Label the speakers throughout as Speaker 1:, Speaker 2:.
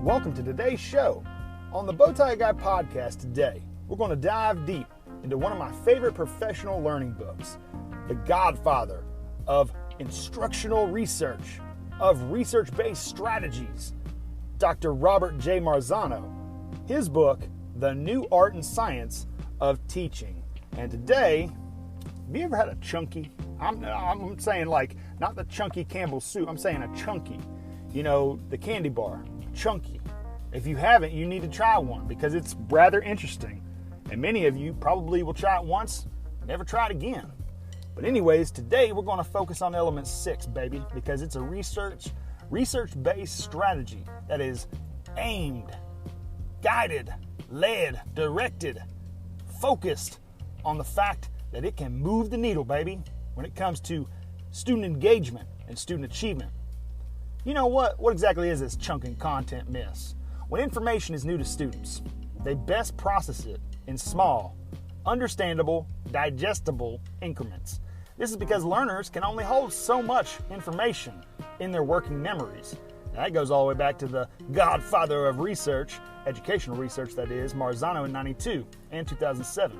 Speaker 1: welcome to today's show. On the BOWTIEGUY podcast today, we're going to dive deep into one of my favorite professional learning books, the godfather of instructional research, of research-based strategies, Dr. Robert J. Marzano. His book, The New Art and Science of Teaching. And today, have you ever had a chunky? I'm saying like, not the chunky Campbell's soup, I'm saying a chunky. You know, the candy bar, chunky. If you haven't, you need to try one because it's rather interesting. And many of you probably will try it once, never try it again. But anyways, today we're going to focus on element 6, baby, because it's a research-based strategy that is aimed, guided, led, directed, focused on the fact that it can move the needle, baby, when it comes to student engagement and student achievement. You know what? What exactly is this chunking content mess? When information is new to students, they best process it in small, understandable, digestible increments. This is because learners can only hold so much information in their working memories. Now, that goes all the way back to the godfather of research, educational research that is, Marzano in 92 and 2007.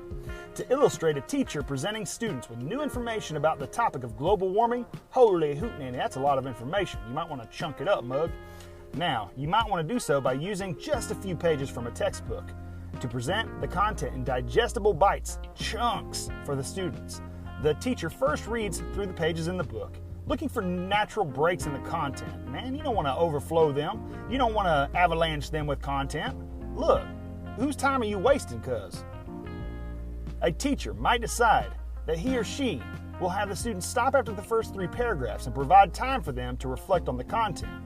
Speaker 1: To illustrate a teacher presenting students with new information about the topic of global warming, holy hootenanny, that's a lot of information. You might want to chunk it up, mug. Now, you might want to do so by using just a few pages from a textbook to present the content in digestible bites, chunks, for the students. The teacher first reads through the pages in the book, looking for natural breaks in the content. Man, you don't want to overflow them. You don't want to avalanche them with content. Look, whose time are you wasting, cuz? A teacher might decide that he or she will have the students stop after the first 3 paragraphs and provide time for them to reflect on the content.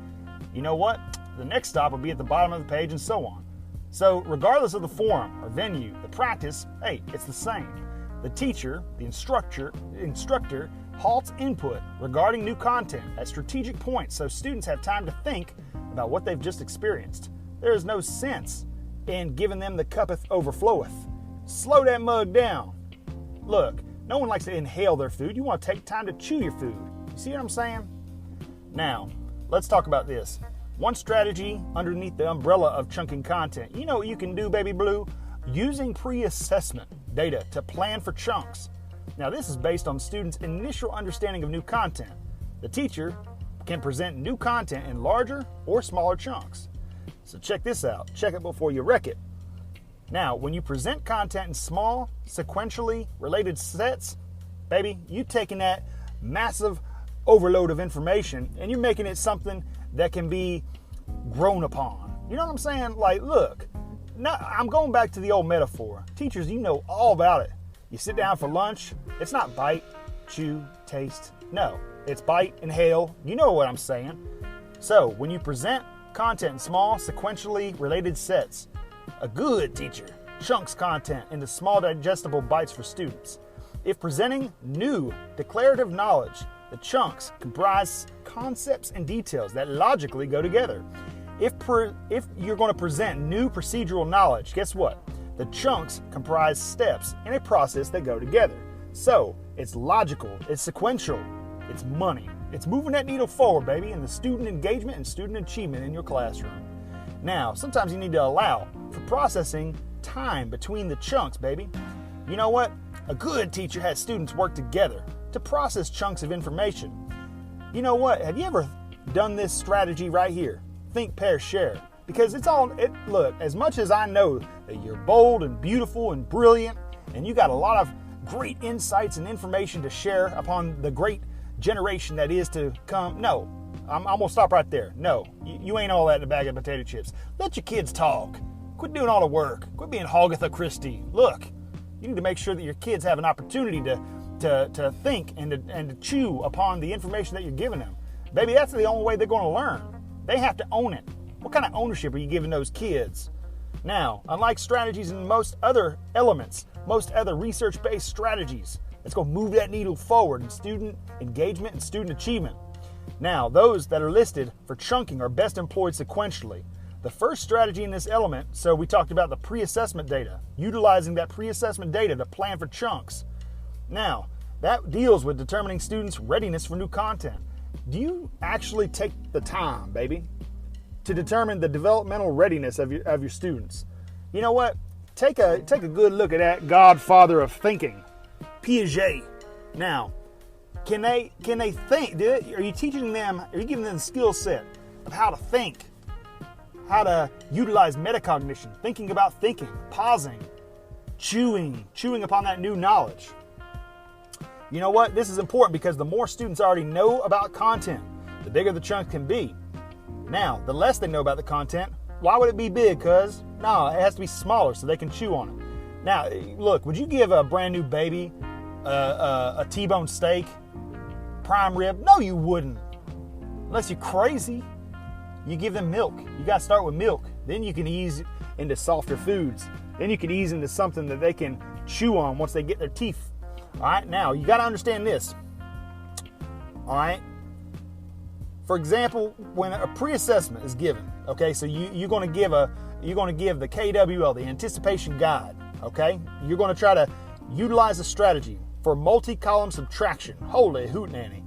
Speaker 1: You know what? The next stop will be at the bottom of the page and so on. So regardless of the forum or venue, the practice, hey, it's the same. The teacher, the instructor halts input regarding new content at strategic points so students have time to think about what they've just experienced. There is no sense in giving them the cuppeth overfloweth. Slow that mug down. Look, no one likes to inhale their food. You want to take time to chew your food. You see what I'm saying? Now, let's talk about this. One strategy underneath the umbrella of chunking content. You know what you can do, baby blue? Using pre-assessment data to plan for chunks. Now, this is based on students' initial understanding of new content. The teacher can present new content in larger or smaller chunks. So check this out. Check it before you wreck it. Now, when you present content in small, sequentially related sets, baby, you're taking that massive overload of information and you're making it something that can be grown upon. You know what I'm saying? Like, look, now I'm going back to the old metaphor. Teachers, you know all about it. You sit down for lunch, it's not bite, chew, taste. No, it's bite, inhale. You know what I'm saying. So when you present content in small, sequentially related sets, a good teacher chunks content into small digestible bites for students. If presenting new declarative knowledge, the chunks comprise concepts and details that logically go together. If you're going to present new procedural knowledge, guess what? The chunks comprise steps in a process that go together. So, it's logical, it's sequential, it's money. It's moving that needle forward, baby, in the student engagement and student achievement in your classroom. Now, sometimes you need to allow for processing time between the chunks, baby. You know what? A good teacher has students work together to process chunks of information. You know what? Have you ever done this strategy right here? Think, pair, share. Because look, as much as I know that you're bold and beautiful and brilliant, and you got a lot of great insights and information to share upon the great generation that is to come. No, I'm going to stop right there. No, you ain't all that in a bag of potato chips. Let your kids talk. Quit doing all the work. Quit being Hogatha Christie. Look, you need to make sure that your kids have an opportunity to think and to chew upon the information that you're giving them. Baby, that's the only way they're going to learn. They have to own it. What kind of ownership are you giving those kids? Now, unlike strategies in most other elements, most other research-based strategies, let's go move that needle forward in student engagement and student achievement. Now, those that are listed for chunking are best employed sequentially. The first strategy in this element, so we talked about the pre-assessment data, utilizing that pre-assessment data to plan for chunks. Now, that deals with determining students' readiness for new content. Do you actually take the time, baby, to determine the developmental readiness of your students. You know what? Take a good look at that godfather of thinking, Piaget. Now, can they think? Are you teaching them? Are you giving them the skill set of how to think, how to utilize metacognition, thinking about thinking, pausing, chewing upon that new knowledge? You know what? This is important because the more students already know about content, the bigger the chunk can be. Now, the less they know about the content, why would it be big? Because, no, it has to be smaller so they can chew on it. Now, look, would you give a brand new baby a T-bone steak, prime rib? No, you wouldn't. Unless you're crazy. You give them milk. You got to start with milk. Then you can ease into softer foods. Then you can ease into something that they can chew on once they get their teeth. All right, now, you got to understand this. All right? For example, when a pre-assessment is given, okay, so you're going to give the KWL, the anticipation guide, okay? You're going to try to utilize a strategy for multi-column subtraction. Holy hootenanny.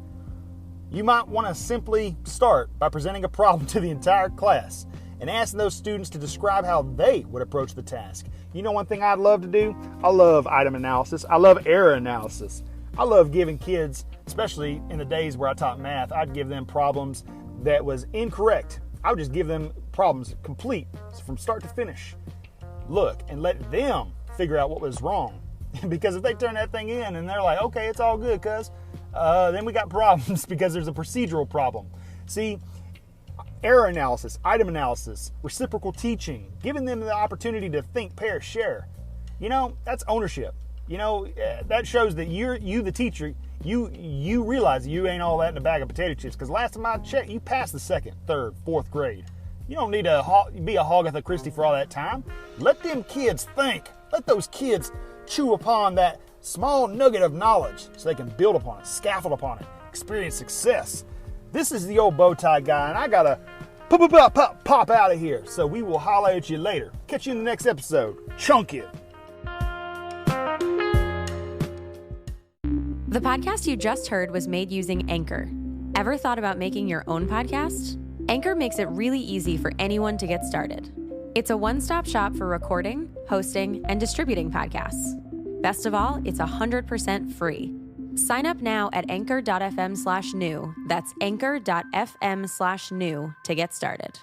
Speaker 1: You might want to simply start by presenting a problem to the entire class and asking those students to describe how they would approach the task. You know one thing I'd love to do? I love item analysis. I love error analysis. I love giving kids, especially in the days where I taught math, I'd give them problems that was incorrect. I would just give them problems complete from start to finish. Look, and let them figure out what was wrong. Because if they turn that thing in and they're like, okay, it's all good, cuz, then we got problems because there's a procedural problem. See, error analysis, item analysis, reciprocal teaching, giving them the opportunity to think, pair, share. You know, that's ownership. You know, that shows that you the teacher, you realize you ain't all that in a bag of potato chips. Because last time I checked, you passed the 2nd, 3rd, 4th grade. You don't need to be a Agatha Christie for all that time. Let them kids think. Let those kids chew upon that small nugget of knowledge so they can build upon it, scaffold upon it, experience success. This is the old bow tie guy, and I gotta pop out of here. So we will holler at you later. Catch you in the next episode. Chunk it.
Speaker 2: The podcast you just heard was made using Anchor. Ever thought about making your own podcast? Anchor makes it really easy for anyone to get started. It's a one-stop shop for recording, hosting, and distributing podcasts. Best of all, it's 100% free. Sign up now at anchor.fm/new. That's anchor.fm/new to get started.